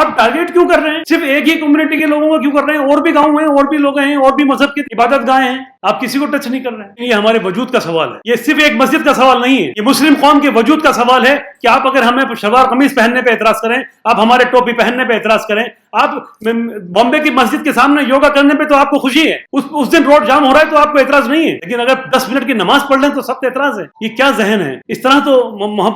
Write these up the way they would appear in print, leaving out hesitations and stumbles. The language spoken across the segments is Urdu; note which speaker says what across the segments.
Speaker 1: آپ ٹارگیٹ کیوں کر رہے ہیں؟ صرف ایک ہی کمیونٹی کے لوگوں کو کیوں کر رہے ہیں؟ اور بھی گاؤں ہیں، اور بھی لوگ ہیں، اور بھی مذہب کی عبادت گاہیں ہیں، آپ کسی کو ٹچ نہیں کر رہے ہیں۔ یہ ہمارے وجود کا سوال ہے، یہ صرف ایک مسجد کا سوال نہیں ہے، یہ مسلم قوم کے وجود کا سوال ہے کہ آپ اگر ہمیں شلوار قمیص پہننے پہ اعتراض کریں، آپ ہمارے ٹوپی پہننے پہ اعتراض کریں، آپ بامبے کی مسجد کے سامنے یوگا کرنے پہ تو آپ کو خوشی ہے، اس دن روڈ جام ہو رہا ہے تو آپ کو اعتراض نہیں ہے، لیکن اگر 10 منٹ کی نماز پڑھ لیں تو سب پہ اعتراض ہے۔ یہ کیا ذہن ہے؟ اس طرح تو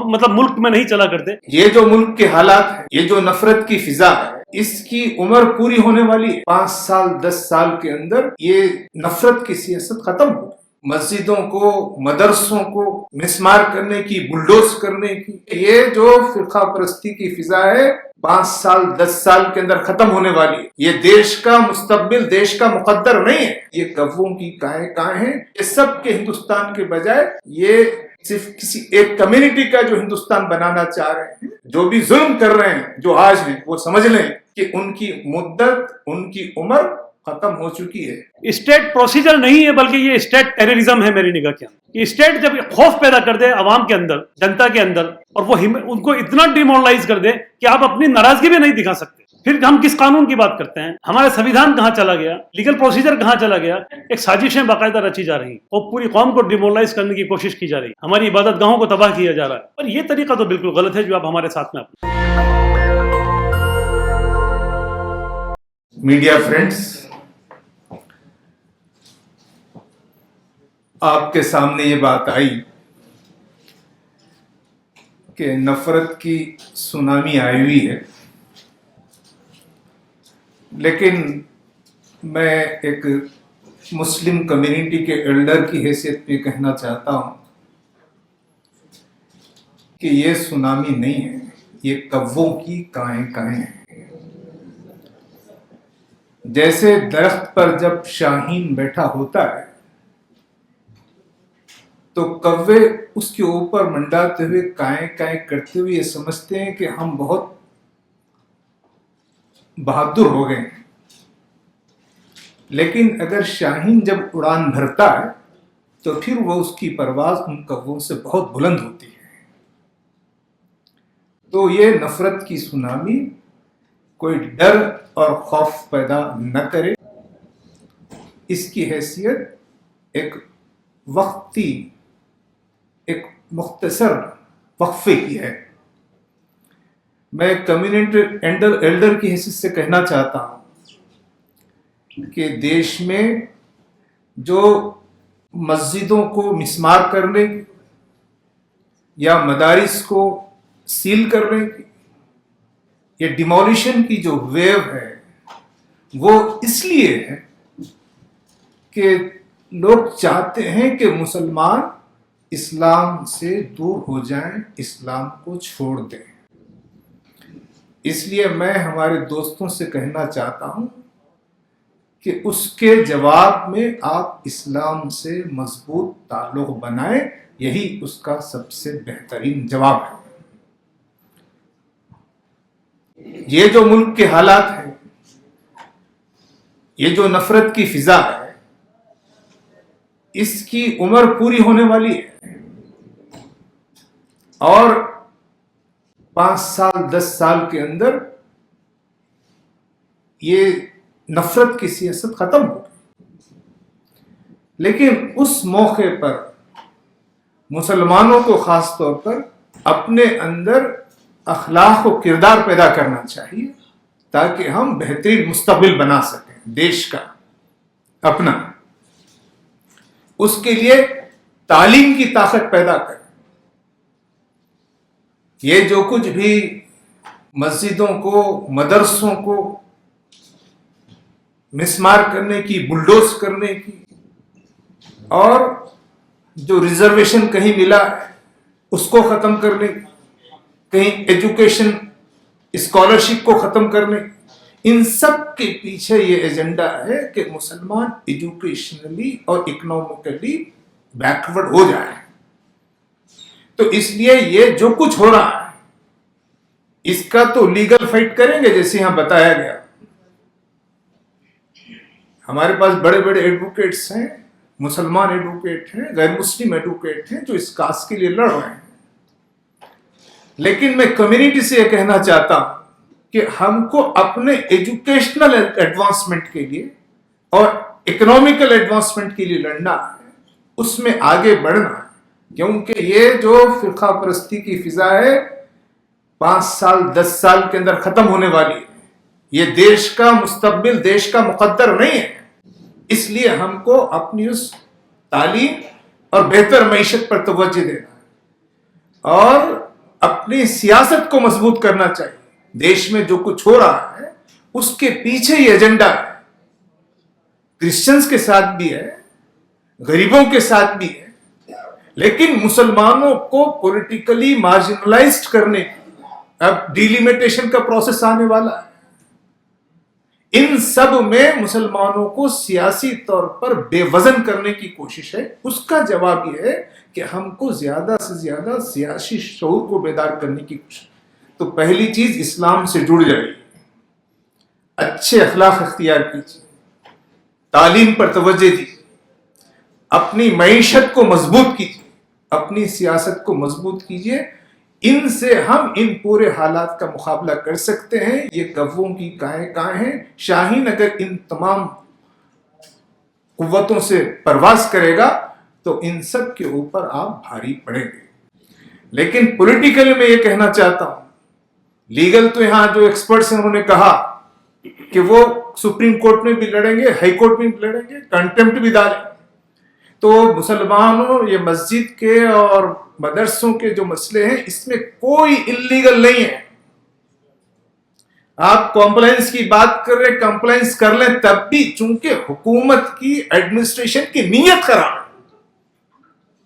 Speaker 1: مطلب ملک میں نہیں چلا کرتے۔
Speaker 2: یہ جو ملک کے حالات ہیں، یہ جو نفرت کی فضا ہے، اس کی عمر پوری ہونے والی ہے۔ 5 سال 10 سال کے اندر یہ نفرت کی سیاست ختم ہو، مسجدوں کو، مدرسوں کو مسمار کرنے کی، بلڈوز کرنے کی، یہ جو فرقہ پرستی کی فضا ہے 5 سال 10 سال کے اندر ختم ہونے والی ہے۔ یہ دیش کا مستقبل، دیش کا مقدر نہیں ہے، یہ کووں کی کائیں ہیں، یہ سب کے ہندوستان کے بجائے یہ صرف کسی ایک کمیونٹی کا جو ہندوستان بنانا چاہ رہے ہیں۔ جو بھی ظلم کر رہے ہیں، جو آج ہیں، وہ سمجھ لیں کہ ان کی مدت، ان کی عمر ختم ہو چکی ہے۔
Speaker 1: اسٹیٹ پروسیجر نہیں ہے، بلکہ یہ اسٹیٹ ٹیررزم ہے میری نگاہ کے اندر۔ یہ اسٹیٹ جب خوف پیدا کر دے عوام کے اندر، جنتا کے اندر، اور وہ ان کو اتنا ڈیمورلائز کر دے کہ آپ اپنی ناراضگی بھی نہیں دکھا سکتے، پھر ہم کس قانون کی بات کرتے ہیں؟ ہمارا سنویدھان کہاں چلا گیا؟ لیگل پروسیجر کہاں چلا گیا؟ ایک سازشیں باقاعدہ رچی جا رہی ہیں، وہ پوری قوم کو ڈیمورلائز کرنے کی کوشش کی جا رہی ہے، ہماری عبادت گاہوں کو تباہ کیا جا رہا ہے، اور یہ طریقہ تو بالکل غلط ہے جو آپ ہمارے ساتھ میں
Speaker 2: میڈیا فرینڈز، آپ کے سامنے یہ بات آئی کہ نفرت کی سونامی آئی ہوئی ہے، لیکن میں ایک مسلم کمیونٹی کے ایلڈر کی حیثیت میں کہنا چاہتا ہوں کہ یہ سونامی نہیں ہے، یہ کووں کی کائیں ہیں۔ جیسے درخت پر جب شاہین بیٹھا ہوتا ہے تو کوے اس کے اوپر منڈاتے ہوئے کائیں کرتے ہوئے یہ سمجھتے ہیں کہ ہم بہت بہادر ہو گئے ہیں، لیکن اگر شاہین جب اڑان بھرتا ہے تو پھر وہ اس کی پرواز ان کووں سے بہت بلند ہوتی ہے۔ تو یہ نفرت کی سونامی کوئی ڈر اور خوف پیدا نہ کرے، اس کی حیثیت ایک وقتی، ایک مختصر وقفے کی ہے۔ میں کمیونٹی ایلڈر کی حیثیت سے کہنا چاہتا ہوں کہ دیش میں جو مسجدوں کو مسمار کرنے کی یا مدارس کو سیل کرنے کی، یہ ڈیمولیشن کی جو ویو ہے، وہ اس لیے ہے کہ لوگ چاہتے ہیں کہ مسلمان اسلام سے دور ہو جائیں، اسلام کو چھوڑ دیں۔ اس لیے میں ہمارے دوستوں سے کہنا چاہتا ہوں کہ اس کے جواب میں آپ اسلام سے مضبوط تعلق بنائیں، یہی اس کا سب سے بہترین جواب ہے۔ یہ جو ملک کے حالات ہیں، یہ جو نفرت کی فضا ہے، اس کی عمر پوری ہونے والی ہے، اور 5 سال 10 سال کے اندر یہ نفرت کی سیاست ختم ہو گئی۔ لیکن اس موقع پر مسلمانوں کو خاص طور پر اپنے اندر اخلاق و کردار پیدا کرنا چاہیے تاکہ ہم بہترین مستقبل بنا سکیں دیش کا، اپنا۔ اس کے لیے تعلیم کی طاقت پیدا کریں۔ یہ جو کچھ بھی مسجدوں کو، مدرسوں کو مسمار کرنے کی، بلڈوز کرنے کی، اور جو ریزرویشن کہیں ملا اس کو ختم کرنے کی، کہیں ایجوکیشن اسکالرشپ کو ختم کرنے کی، ان سب کے پیچھے یہ ایجنڈا ہے کہ مسلمان ایجوکیشنلی اور اکنامکلی بیکورڈ ہو جائے۔ تو اس لیے یہ جو کچھ ہو رہا ہے اس کا تو لیگل فائٹ کریں گے، جیسے یہاں بتایا گیا۔ ہمارے پاس بڑے بڑے ایڈوکیٹس ہیں، مسلمان ایڈوکیٹ ہیں، غیر مسلم ایڈوکیٹ ہیں جو اس کاز کے لیے لڑ رہے ہیں۔ لیکن میں کمیونٹی سے یہ کہنا چاہتا ہوں کہ ہم کو اپنے ایجوکیشنل ایڈوانسمنٹ کے لیے اور اکنامیکل ایڈوانسمنٹ کے لیے لڑنا ہے، اس میں آگے بڑھنا ہے، کیونکہ یہ جو فرقہ پرستی کی فضا ہے 5 سال 10 سال کے اندر ختم ہونے والی ہے، یہ دیش کا مستقبل، دیش کا مقدر نہیں ہے۔ اس لیے ہم کو اپنی اس تعلیم اور بہتر معیشت پر توجہ دینا ہے اور اپنی سیاست کو مضبوط کرنا چاہیے۔ دیش میں جو کچھ ہو رہا ہے اس کے پیچھے یہ ایجنڈا ہے، کرسچنز کے ساتھ بھی ہے، غریبوں کے ساتھ بھی ہے، لیکن مسلمانوں کو پولیٹیکلی مارجنلائزڈ کرنے کی اب ڈیلیمیٹیشن کا پروسیس آنے والا ہے۔ ان سب میں مسلمانوں کو سیاسی طور پر بے وزن کرنے کی کوشش ہے۔ اس کا جواب یہ ہے کہ ہم کو زیادہ سے زیادہ سیاسی شعور کو بیدار کرنے کی کوشش۔ تو پہلی چیز اسلام سے جڑ جائیے، اچھے اخلاق اختیار کیجیے، تعلیم پر توجہ دیجیے، اپنی معیشت کو مضبوط کیجیے، اپنی سیاست کو مضبوط کیجیے۔ ان سے ہم ان پورے حالات کا مقابلہ کر سکتے ہیں۔ یہ کووں کی کائیں ہیں، شاہین اگر ان تمام قوتوں سے پرواز کرے گا تو ان سب کے اوپر آپ بھاری پڑیں گے۔ لیکن پولیٹیکلی میں یہ کہنا چاہتا ہوں، لیگل تو یہاں جو ایکسپرٹس ہیں انہوں نے کہا کہ وہ سپریم کورٹ میں بھی لڑیں گے، ہائی کورٹ میں بھی لڑیں گے، کنٹمپٹ بھی ڈالیں گے۔ تو مسلمانوں یہ مسجد کے اور مدرسوں کے جو مسئلے ہیں اس میں کوئی انلیگل نہیں ہے۔ آپ کمپلائنس کی بات کر رہے، کمپلائنس کر لیں تب بھی، چونکہ حکومت کی ایڈمنسٹریشن کی نیت خراب ہے۔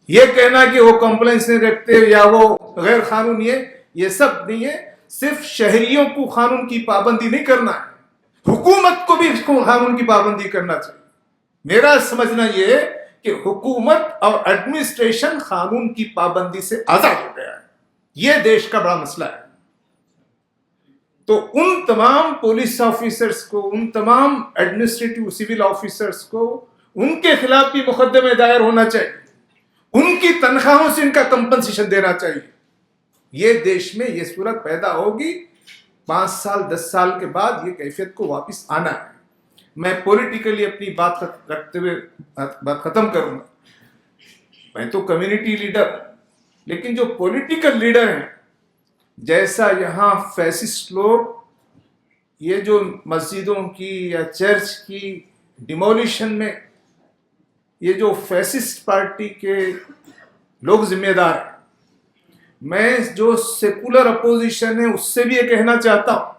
Speaker 2: یہ کہنا کہ وہ کمپلائنس نہیں رکھتے یا وہ غیر قانونی ہے، یہ سب نہیں ہے۔ صرف شہریوں کو قانون کی پابندی نہیں کرنا ہے، حکومت کو بھی قانون کی پابندی کرنا چاہیے۔ میرا سمجھنا یہ ہے کہ حکومت اور ایڈمنسٹریشن قانون کی پابندی سے آزاد ہو گیا ہے۔ یہ دیش کا بڑا مسئلہ ہے۔ تو ان تمام پولیس آفیسرز کو، ان تمام ایڈمنسٹریٹو سول آفیسرز کو، ان کے خلاف بھی مقدمے دائر ہونا چاہیے، ان کی تنخواہوں سے ان کا کمپنسیشن دینا چاہیے۔ یہ دیش میں یہ صورت پیدا ہوگی، 5 سال 10 سال کے بعد یہ کیفیت کو واپس آنا ہے۔ میں پولیٹیکلی اپنی بات رکھتے ہوئے بات ختم کروں گا۔ میں تو کمیونٹی لیڈر ہوں، لیکن جو پولیٹیکل لیڈر ہیں، جیسا یہاں فیسسٹ لوگ یہ جو مسجدوں کی یا چرچ کی ڈیمولیشن میں یہ جو فیسسٹ پارٹی کے لوگ ذمہ دار ہیں، میں جو سیکولر اپوزیشن ہے اس سے بھی یہ کہنا چاہتا ہوں،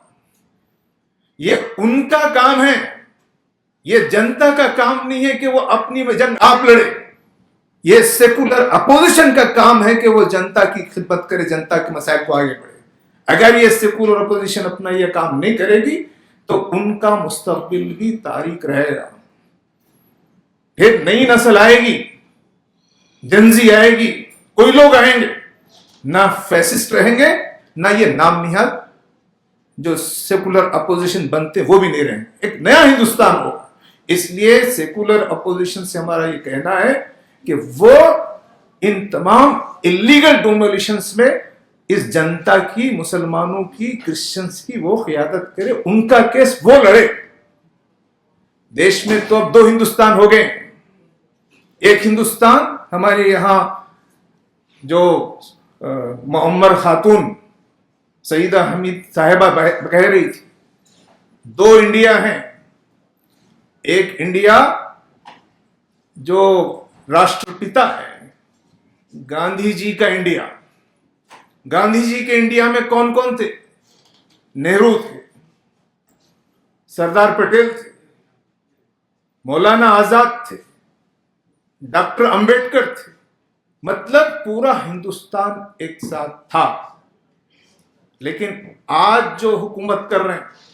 Speaker 2: یہ ان کا کام ہے، یہ جنتا کا کام نہیں ہے کہ وہ اپنی جنگ آپ لڑے۔ یہ سیکولر اپوزیشن کا کام ہے کہ وہ جنتا کی خدمت کرے، جنتا کے مسائل کو آگے بڑھے۔ اگر یہ سیکولر اپوزیشن اپنا یہ کام نہیں کرے گی تو ان کا مستقبل بھی تاریک رہے گا۔ پھر نئی نسل آئے گی، جنزی آئے گی، کوئی لوگ آئیں گے، نہ فیسسٹ رہیں گے، نہ یہ نام نہاد جو سیکولر اپوزیشن بنتے وہ بھی نہیں رہیں گے۔ ایک نیا ہندوستان ہوگا۔ اس لیے سیکولر اپوزیشن سے ہمارا یہ کہنا ہے کہ وہ ان تمام انلیگل ڈومولیشنز میں اس جنتا کی، مسلمانوں کی، کرسچنز کی وہ قیادت کرے، ان کا کیس وہ لڑے۔ دیش میں تو اب 2 ہندوستان ہو گئے۔ ایک ہندوستان ہمارے یہاں جو معمر خاتون سیدہ حمید صاحبہ کہہ رہی تھی، 2 انڈیا ہیں۔ ایک انڈیا جو راشٹر پتا ہے، گاندھی جی کا انڈیا۔ گاندھی جی کے انڈیا میں کون کون تھے؟ نہرو تھے، سردار پٹیل تھے، مولانا آزاد تھے، ڈاکٹر امبیڈکر تھے۔ مطلب پورا ہندوستان ایک ساتھ تھا۔ لیکن آج جو حکومت کر رہے ہیں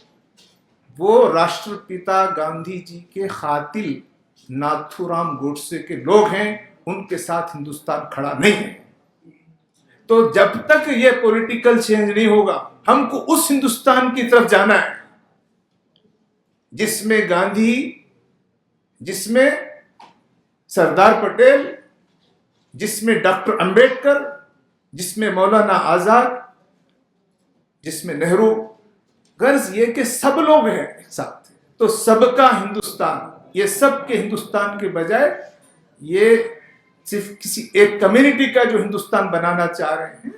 Speaker 2: وہ راشٹر پتا گاندھی جی کے قاتل ناتھو رام گوڈسے کے لوگ ہیں، ان کے ساتھ ہندوستان کھڑا نہیں ہے۔ تو جب تک یہ پولیٹیکل چینج نہیں ہوگا، ہم کو اس ہندوستان کی طرف جانا ہے جس میں گاندھی، جس میں سردار پٹیل، جس میں ڈاکٹر امبیڈکر، جس میں مولانا آزاد، جس میں نہرو، غرض یہ کہ سب لوگ ہیں ایک ساتھ، تو سب کا ہندوستان، یہ سب کے ہندوستان کے بجائے یہ صرف کسی ایک کمیونٹی کا جو ہندوستان بنانا چاہ رہے ہیں،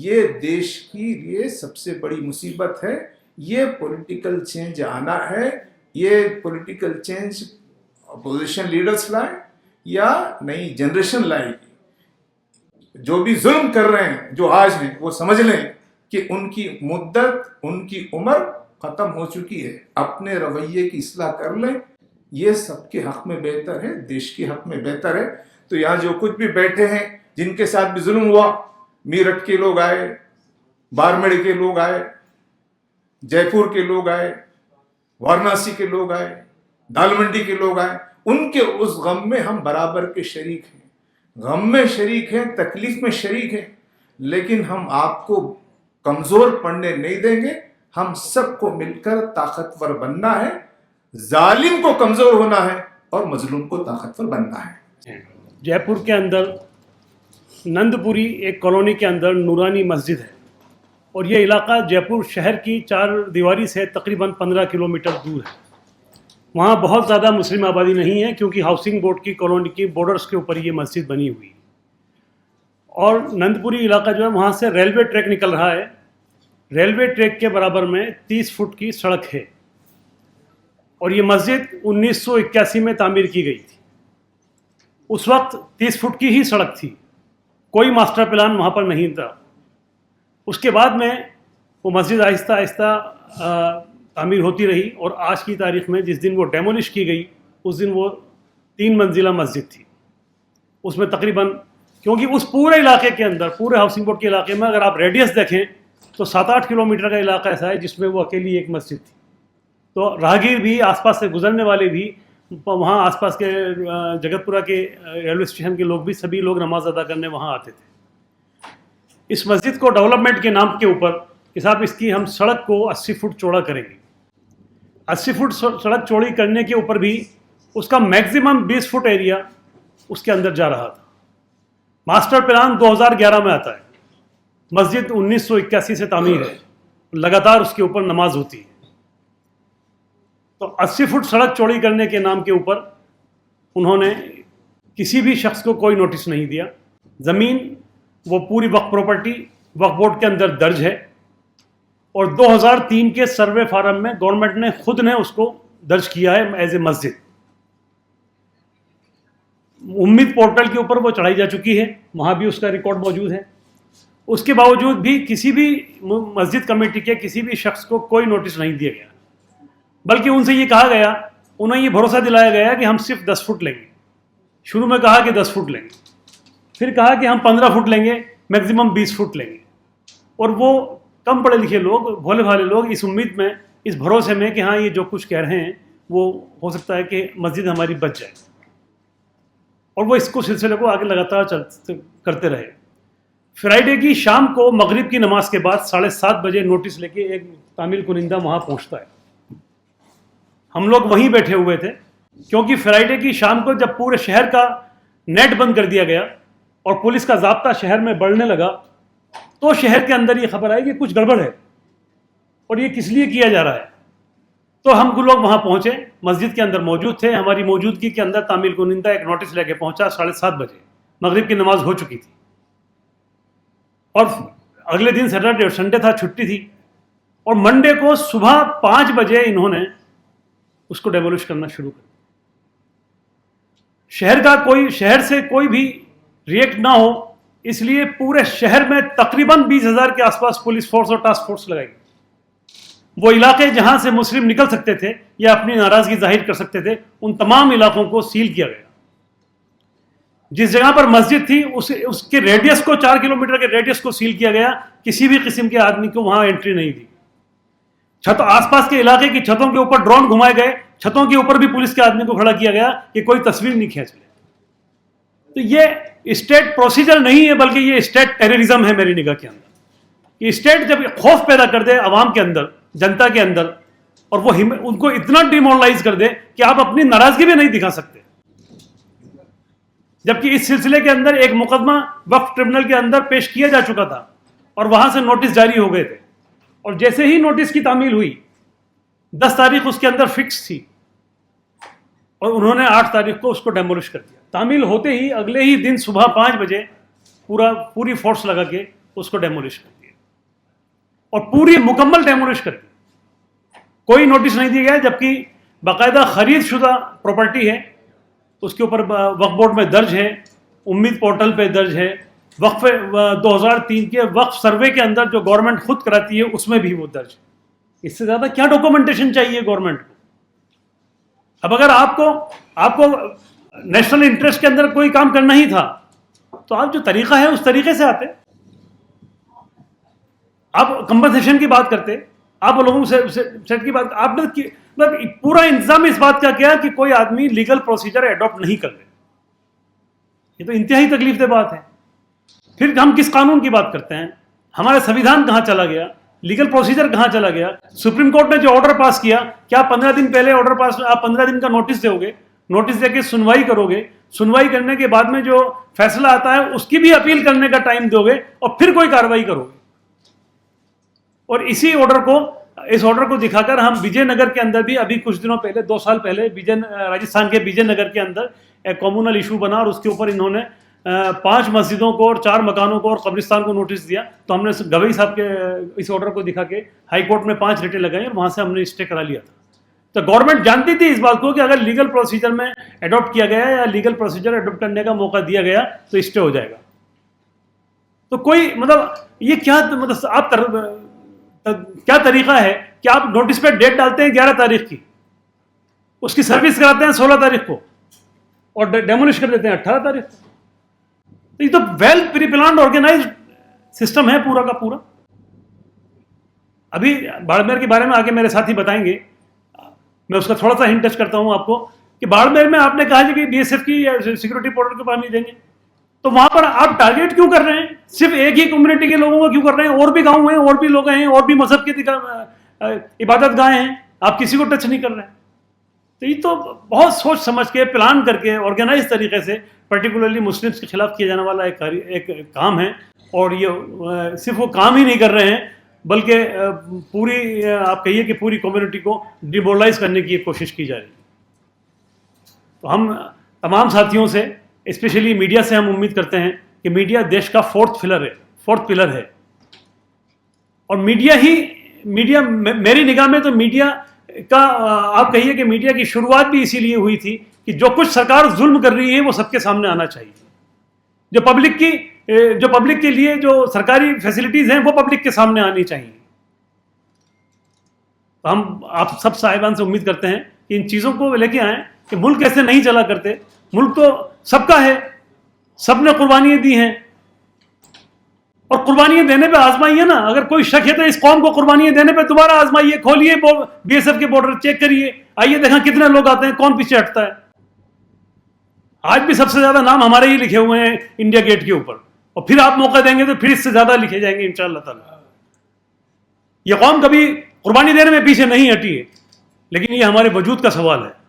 Speaker 2: یہ دیش کی لیے سب سے بڑی مصیبت ہے۔ یہ پولیٹیکل چینج آنا ہے، یہ پولیٹیکل چینج اپوزیشن لیڈرز لائیں یا نئی جنریشن لائے گی۔ جو بھی ظلم کر رہے ہیں جو آج ہیں وہ سمجھ لیں کہ ان کی مدت، ان کی عمر ختم ہو چکی ہے، اپنے رویے کی اصلاح کر لیں، یہ سب کے حق میں بہتر ہے، دیش کے حق میں بہتر ہے۔ تو یہاں جو کچھ بھی بیٹھے ہیں جن کے ساتھ بھی ظلم ہوا، میرٹھ کے لوگ آئے، بارمڑ کے لوگ آئے، جے پور کے لوگ آئے، وارانسی کے لوگ آئے، دال منڈی کے لوگ آئے، ان کے اس غم میں ہم برابر کے شریک ہیں، غم میں شریک ہیں، تکلیف میں شریک ہیں، لیکن ہم آپ کو کمزور پڑنے نہیں دیں گے۔ ہم سب کو مل کر طاقتور بننا ہے، ظالم کو کمزور ہونا ہے اور مظلوم کو طاقتور بننا ہے۔
Speaker 1: جے پور کے اندر نند پوری ایک کالونی کے اندر نورانی مسجد ہے، اور یہ علاقہ جے پور شہر کی 4 دیواری سے تقریباً 15 کلومیٹر دور ہے۔ وہاں بہت زیادہ مسلم آبادی نہیں ہے کیونکہ ہاؤسنگ بورڈ کی کالونی کی بارڈرز کے اوپر یہ مسجد بنی ہوئی ہے۔ اور نند پوری علاقہ جو ہے وہاں سے ریلوے ٹریک نکل رہا ہے، ریلوے ٹریک کے برابر میں 30 فٹ کی سڑک ہے، اور یہ مسجد 1981 میں تعمیر کی گئی تھی۔ اس وقت 30 فٹ کی ہی سڑک تھی، کوئی ماسٹر پلان وہاں پر نہیں تھا۔ اس کے بعد میں وہ مسجد آہستہ آہستہ تعمیر ہوتی رہی، اور آج کی تاریخ میں جس دن وہ ڈیمولش کی گئی اس دن وہ 3 منزلہ مسجد تھی۔ اس میں تقریباً، کیونکہ اس پورے علاقے کے اندر، پورے ہاؤسنگ بورڈ کے علاقے میں اگر آپ ریڈیس دیکھیں تو 7-8 کلومیٹر کا علاقہ ایسا ہے جس میں وہ اکیلی ایک مسجد تھی۔ تو راہگیر بھی، آس پاس سے گزرنے والے بھی، وہاں آس پاس کے جگت پورہ کے ریلوے اسٹیشن کے لوگ بھی، سبھی لوگ نماز ادا کرنے وہاں آتے تھے۔ اس مسجد کو ڈیولپمنٹ کے نام کے اوپر کہ صاحب اس کی ہم سڑک کو 80 فٹ چوڑا کریں گے، 80 فٹ سڑک چوڑی کرنے کے اوپر بھی اس کا میکسیمم 20 فٹ ایریا اس کے اندر جا رہا تھا۔ ماسٹر پلان 2011 میں آتا ہے، مسجد 1981 سے تعمیر ہے، لگاتار اس کے اوپر نماز ہوتی ہے۔ تو 80 فٹ سڑک چوڑی کرنے کے نام کے اوپر انہوں نے کسی بھی شخص کو کوئی نوٹس نہیں دیا۔ زمین وہ پوری وقف پراپرٹی وقف بورڈ کے اندر درج ہے، اور 2003 کے سروے فارم میں گورنمنٹ نے خود نے اس کو درج کیا ہے ایز اے مسجد۔ امید پورٹل کے اوپر وہ چڑھائی جا چکی ہے، وہاں بھی اس کا ریکارڈ موجود ہے۔ اس کے باوجود بھی کسی بھی مسجد کمیٹی کے کسی بھی شخص کو کوئی نوٹس نہیں دیا گیا، بلکہ ان سے یہ کہا گیا، انہیں یہ بھروسہ دلایا گیا کہ ہم صرف 10 فٹ لیں گے۔ شروع میں کہا کہ 10 فٹ لیں گے، پھر کہا کہ ہم 15 فٹ لیں گے، میکسیمم 20 فٹ لیں گے۔ اور وہ کم پڑھے لکھے لوگ، بھولے بھالے لوگ اس امید میں، اس بھروسے میں کہ ہاں یہ جو کچھ کہہ رہے ہیں وہ ہو سکتا ہے کہ مسجد ہماری بچ جائے، اور وہ اس کو سلسلے کو آگے لگاتار کرتے رہے۔ فرائیڈے کی شام کو مغرب کی نماز کے بعد 7:30 بجے نوٹس لے کے ایک تعمیل کنندہ وہاں پہنچتا ہے۔ ہم لوگ وہیں بیٹھے ہوئے تھے، کیونکہ فرائیڈے کی شام کو جب پورے شہر کا نیٹ بند کر دیا گیا اور پولیس کا ضابطہ شہر میں بڑھنے لگا، تو شہر کے اندر یہ خبر آئی کہ کچھ گڑبڑ ہے اور یہ کس لیے کیا جا رہا ہے۔ تو ہم لوگ وہاں پہنچے، مسجد کے اندر موجود تھے، ہماری موجودگی کے اندر تعمیل کنندہ ایک نوٹس لے کے پہنچا 7:30 بجے، مغرب کی نماز ہو چکی تھی، اور اگلے دن سیٹرڈے اور سنڈے تھا، چھٹی تھی، اور منڈے کو صبح 5 بجے انہوں نے اس کو ڈیمولش کرنا شروع کر دیا۔ شہر سے کوئی بھی ریئیکٹ نہ ہو، اس لیے پورے شہر میں تقریباً 20,000 کے آس پاس پولیس فورس اور ٹاسک فورس لگائی گئی۔ وہ علاقے جہاں سے مسلم نکل سکتے تھے یا اپنی ناراضگی ظاہر کر سکتے تھے، ان تمام علاقوں کو سیل کیا گیا۔ جس جگہ پر مسجد تھی اس کے ریڈیس کو، 4 کلومیٹر کے ریڈیس کو سیل کیا گیا، کسی بھی قسم کے آدمی کو وہاں انٹری نہیں دی۔ آس پاس کے علاقے کی چھتوں کے اوپر ڈرون گھمائے گئے، چھتوں کے اوپر بھی پولیس کے آدمی کو کھڑا کیا گیا کہ کوئی تصویر نہیں کھینچ لے۔ تو یہ اسٹیٹ پروسیجر نہیں ہے، بلکہ یہ اسٹیٹ ٹیررزم ہے میری نگاہ کے اندر۔ کہ اسٹیٹ جب خوف پیدا کر دے عوام کے اندر، جنتا کے اندر، اور وہ ان کو اتنا ڈیمورلائز کر دے کہ آپ اپنی ناراضگی بھی نہیں دکھا سکتے۔ جبکہ اس سلسلے کے اندر ایک مقدمہ وقف ٹریبونل کے اندر پیش کیا جا چکا تھا، اور وہاں سے نوٹس جاری ہو گئے تھے، اور جیسے ہی نوٹس کی تعمیل ہوئی 10 تاریخ اس کے اندر فکس تھی اور انہوں نے 8 تاریخ کو اس کو ڈیمولش کر دیا. تعمیل ہوتے ہی اگلے ہی دن صبح 5 بجے پوری فورس لگا کے اس کو ڈیمولش کر دیا اور پوری مکمل ڈیمولش کر دی. کوئی نوٹس نہیں دیا گیا, جبکہ باقاعدہ خرید شدہ پراپرٹی ہے, اس کے اوپر وقف بورڈ میں درج ہے, امید پورٹل پہ درج ہے, وقف 2003 کے وقف سروے کے اندر جو گورنمنٹ خود کراتی ہے اس میں بھی وہ درج ہے. اس سے زیادہ کیا ڈاکومنٹیشن چاہیے گورنمنٹ کو؟ اب اگر آپ کو نیشنل انٹرسٹ کے اندر کوئی کام کرنا ہی تھا تو آپ جو طریقہ ہے اس طریقے سے آتے. آپ کمپنسیشن کی بات کرتے, آپ لوگوں سے سیٹ کی بات, آپ نے پورا انتظام اس بات کا کیا کہ کوئی آدمی لیگل پروسیجر ایڈاپٹ نہیں کر رہے. یہ تو انتہائی تکلیف دہ بات ہے. پھر ہم کس قانون کی بات کرتے ہیں؟ ہمارا سنویدھان کہاں چلا گیا؟ لیگل پروسیجر کہاں چلا گیا؟ سپریم کورٹ نے جو آرڈر پاس کیا, کیا 15 دن پہلے آرڈر پاس, آپ 15 دن کا نوٹس دو گے, نوٹس دے کے سنوائی کرو گے, سنوائی کرنے کے بعد میں جو فیصلہ آتا ہے اس کی بھی اپیل کرنے کا ٹائم دو گے اور پھر کوئی کارروائی کرو گے. اور اس آرڈر کو دکھا کر ہم وجے نگر کے اندر بھی ابھی کچھ دنوں پہلے 2 سال پہلے راجستھان کے وجے نگر کے اندر ایک کامونل ایشو بنا اور اس کے اوپر انہوں نے 5 مسجدوں کو اور 4 مکانوں کو اور قبرستان کو نوٹس دیا. تو ہم نے گوئی صاحب کے اس آرڈر کو دکھا کے ہائی کورٹ میں 5 ریٹیں لگائی اور وہاں سے ہم نے اسٹے کرا لیا تھا. تو گورنمنٹ جانتی تھی اس بات کو کہ اگر لیگل پروسیجر میں اڈاپٹ کیا گیا یا لیگل پروسیجر اڈاپٹ کرنے کا موقع دیا گیا تو اسٹے ہو جائے گا. تو کوئی یہ کیا کیا طریقہ ہے کہ آپ نوٹس پہ ڈیٹ ڈالتے ہیں 11 تاریخ کی, اس کی سروس کراتے ہیں 16 تاریخ کو اور ڈیمولش کر دیتے ہیں 18 تاریخ کو. تو یہ تو ویل پری پلانڈ آرگنائزڈ سسٹم ہے پورا کا پورا. ابھی باڑمیر کے بارے میں آگے میرے ساتھی بتائیں گے, میں اس کا تھوڑا سا ہنٹ ٹچ کرتا ہوں آپ کو کہ باڑمیر میں آپ نے کہا کہ بی ایس ایف کی سیکورٹی پورٹل کو پانی دیں گے, تو وہاں پر آپ ٹارگیٹ کیوں کر رہے ہیں؟ صرف ایک ہی کمیونٹی کے لوگوں کو کیوں کر رہے ہیں؟ اور بھی گاؤں ہیں, اور بھی لوگ ہیں, اور بھی مذہب کی عبادت گاہیں ہیں, آپ کسی کو ٹچ نہیں کر رہے ہیں. تو یہ تو بہت سوچ سمجھ کے پلان کر کے آرگنائز طریقے سے پرٹیکولرلی مسلمس کے خلاف کیا جانے والا ایک کام ہے. اور یہ صرف وہ کام ہی نہیں کر رہے ہیں بلکہ پوری آپ کہیے کہ پوری کمیونٹی کو ڈیمورلائز کرنے کی کوشش کی جا رہی ہے. تو ہم تمام ساتھیوں سے اسپیشلی میڈیا سے ہم امید کرتے ہیں کہ میڈیا دیش کا فورتھ پلر ہے. اور میڈیا میری نگاہ میں تو میڈیا کا آپ کہیے کہ میڈیا کی شروعات بھی اسی لیے ہوئی تھی کہ جو کچھ سرکار ظلم کر رہی ہے وہ سب کے سامنے آنا چاہیے. جو پبلک کے لیے جو سرکاری فیسلٹیز ہیں وہ پبلک کے سامنے آنی چاہیے. تو ہم آپ سب صاحبان سے امید کرتے ہیں کہ ان چیزوں کو لے کے آئیں کہ ملک ایسے نہیں چلا کرتے. ملک تو سب کا ہے, سب نے قربانیاں دی ہیں اور قربانیاں دینے پہ آزمائیے نا. اگر کوئی شک ہے تو اس قوم کو قربانیاں دینے پہ دوبارہ آزمائیے, کھولیے بی ایس ایف کے بارڈر, چیک کریے, آئیے دیکھیں کتنے لوگ آتے ہیں, کون پیچھے ہٹتا ہے. آج بھی سب سے زیادہ نام ہمارے ہی لکھے ہوئے ہیں انڈیا گیٹ کے اوپر, اور پھر آپ موقع دیں گے تو پھر اس سے زیادہ لکھے جائیں گے انشاءاللہ تعالی. یہ قوم کبھی قربانی دینے میں پیچھے نہیں ہٹی ہے, لیکن یہ ہمارے وجود کا سوال ہے.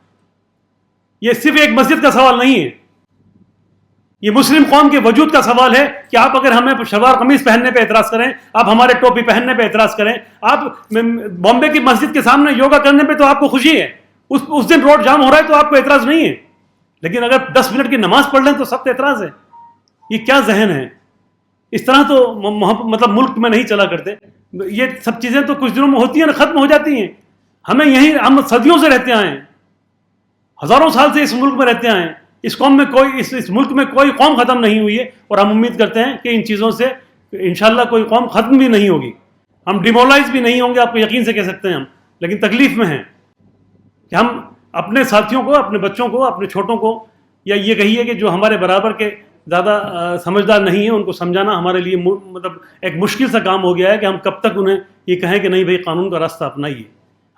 Speaker 1: یہ صرف ایک مسجد کا سوال نہیں ہے, یہ مسلم قوم کے وجود کا سوال ہے کہ آپ اگر ہمیں شلوار قمیض پہننے پہ اعتراض کریں, آپ ہمارے ٹوپی پہننے پہ اعتراض کریں, آپ بامبے کی مسجد کے سامنے یوگا کرنے پہ تو آپ کو خوشی ہے, اس دن روڈ جام ہو رہا ہے تو آپ کو اعتراض نہیں ہے, لیکن اگر 10 منٹ کی نماز پڑھ لیں تو سب اعتراض ہے. یہ کیا ذہن ہے؟ اس طرح تو ملک میں نہیں چلا کرتے. یہ سب چیزیں تو کچھ دنوں میں ہوتی ہیں, ختم ہو جاتی ہیں. ہم صدیوں سے رہتے آئے ہیں, ہزاروں سال سے اس ملک میں رہتے آئے ہیں. اس ملک میں کوئی قوم ختم نہیں ہوئی ہے, اور ہم امید کرتے ہیں کہ ان چیزوں سے انشاءاللہ کوئی قوم ختم بھی نہیں ہوگی. ہم ڈیمورلائز بھی نہیں ہوں گے, آپ کو یقین سے کہہ سکتے ہیں ہم. لیکن تکلیف میں ہیں کہ ہم اپنے ساتھیوں کو, اپنے بچوں کو, اپنے چھوٹوں کو, یا یہ کہیے کہ جو ہمارے برابر کے زیادہ سمجھدار نہیں ہیں, ان کو سمجھانا ہمارے لیے ایک مشکل سا کام ہو گیا ہے کہ ہم کب تک انہیں یہ کہیں کہ نہیں بھائی قانون کا راستہ اپنائیے.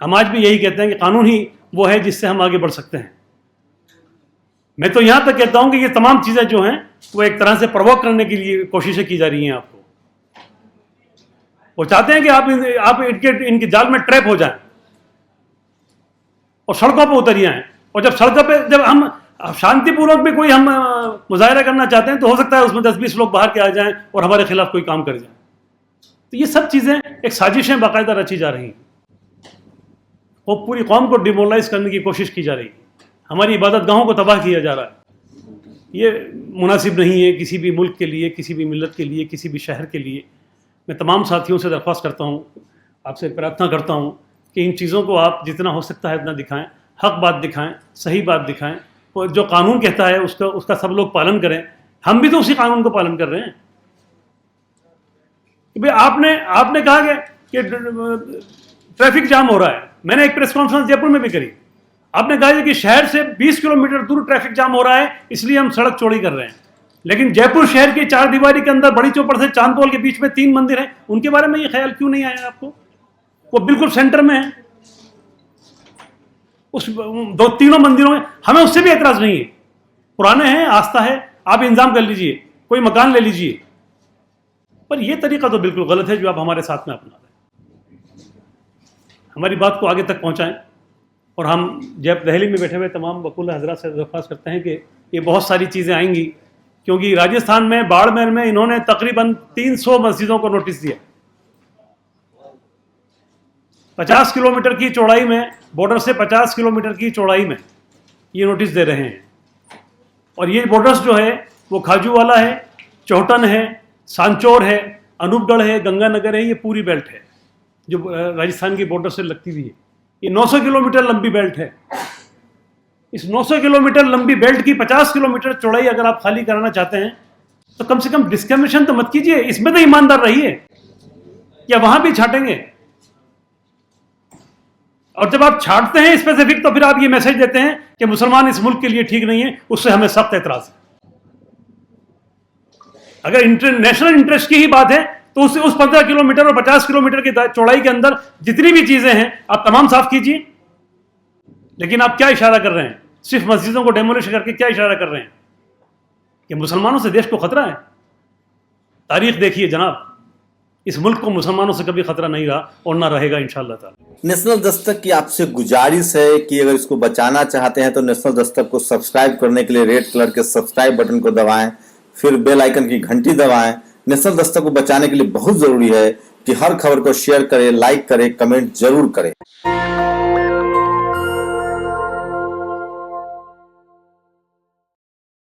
Speaker 1: ہم آج بھی یہی کہتے ہیں کہ قانون ہی وہ ہے جس سے ہم آگے بڑھ سکتے ہیں. میں تو یہاں تک کہتا ہوں کہ یہ تمام چیزیں جو ہیں وہ ایک طرح سے پرووک کرنے کے لیے کوششیں کی جا رہی ہیں. آپ کو وہ چاہتے ہیں کہ آپ ان کے جال میں ٹریپ ہو جائیں اور سڑکوں پہ اتر جائیں. اور جب سڑکوں پہ جب ہم شانتی پوروک میں کوئی ہم مظاہرہ کرنا چاہتے ہیں تو ہو سکتا ہے اس میں 10-20 لوگ باہر کے آ جائیں اور ہمارے خلاف کوئی کام کر جائیں. تو یہ سب چیزیں ایک سازشیں باقاعدہ رچی جا رہی ہیں، وہ پوری قوم کو ڈیمورلائز کرنے کی کوشش کی جا رہی ہے، ہماری عبادت گاہوں کو تباہ کیا جا رہا ہے. یہ مناسب نہیں ہے کسی بھی ملک کے لیے، کسی بھی ملت کے لیے، کسی بھی شہر کے لیے. میں تمام ساتھیوں سے درخواست کرتا ہوں، آپ سے پرارتھنا کرتا ہوں کہ ان چیزوں کو آپ جتنا ہو سکتا ہے اتنا دکھائیں، حق بات دکھائیں، صحیح بات دکھائیں. جو قانون کہتا ہے اس کا سب لوگ پالن کریں. ہم بھی تو اسی قانون کو پالن کر رہے ہیں. آپ نے کہا کہ ٹریفک جام ہو رہا ہے. میں نے ایک پریس کانفرنس جے پور میں بھی کری. آپ نے کہا کہ شہر سے 20 کلومیٹر دور ٹریفک جام ہو رہا ہے، اس لیے ہم سڑک چوڑی کر رہے ہیں. لیکن جے پور شہر کی 4 دیواری کے اندر بڑی چوپڑ سے چاند پول کے بیچ میں 3 مندر ہیں، ان کے بارے میں یہ خیال کیوں نہیں آیا آپ کو؟ وہ بالکل سینٹر میں ہے، اس تینوں مندروں میں. ہمیں اس سے بھی اعتراض نہیں ہے، پرانے ہیں، آستھا ہے، آپ انتظام کر لیجئے، کوئی مکان لے لیجئے. پر یہ طریقہ تو بالکل غلط ہے جو آپ ہمارے ساتھ میں اپنا رہے ہیں. ہماری بات کو آگے تک پہنچائیں. اور ہم جب دہلی میں بیٹھے ہوئے تمام وکول حضرات سے درخواست کرتے ہیں کہ یہ بہت ساری چیزیں آئیں گی، کیونکہ راجستھان میں باڑمیر میں انہوں نے تقریباً 300 مسجدوں کو نوٹس دیا. 50 کلومیٹر کی چوڑائی میں، بارڈر سے 50 کلومیٹر کی چوڑائی میں یہ نوٹس دے رہے ہیں. اور یہ بارڈرز جو ہے وہ کھاجو والا ہے، چوہٹن ہے، سانچور ہے، انوپ گڑھ ہے، گنگا نگر ہے. یہ پوری بیلٹ ہے جو راجستھان کی بارڈر سے لگتی ہوئی ہے. یہ 900 کلومیٹر لمبی بیلٹ ہے. اس 900 کلومیٹر لمبی بیلٹ کی 50 کلومیٹر چوڑائی اگر آپ خالی کرانا چاہتے ہیں تو کم سے کم ڈسکریمنیشن تو مت کیجیے. اس میں تو ایماندار رہیے، یا وہاں بھی چھانٹیں گے. اور جب آپ چھانٹتے ہیں اسپیسیفک تو پھر آپ یہ میسج دیتے ہیں کہ مسلمان اس ملک کے لیے ٹھیک نہیں ہے. اس سے ہمیں سخت اعتراض ہے. اگر نیشنل انٹرسٹ کی ہی بات ہے تو اس 15 کلومیٹر اور 50 کلومیٹر کی چوڑائی کے اندر جتنی بھی چیزیں ہیں آپ تمام صاف کیجیے. لیکن آپ کیا اشارہ کر رہے ہیں؟ صرف مسجدوں کو ڈیمولش کر کے کیا اشارہ کر رہے ہیں؟ کہ مسلمانوں سے دیش کو خطرہ ہے. تاریخ دیکھیے جناب، اس ملک کو مسلمانوں سے کبھی خطرہ نہیں رہا اور نہ رہے گا انشاءاللہ تعالی.
Speaker 3: نیشنل دستک کی آپ سے گزارش ہے کہ اگر اس کو بچانا چاہتے ہیں تو نیشنل دستک کو سبسکرائب کرنے کے لیے ریڈ کلر کے سبسکرائب بٹن کو دبائیں، پھر بیل آئیکن کی گھنٹی دبائیں. نیشنل دستک کو بچانے کے لیے بہت ضروری ہے کہ ہر خبر کو شیئر کریں، لائک کریں، کمنٹ ضرور کریں.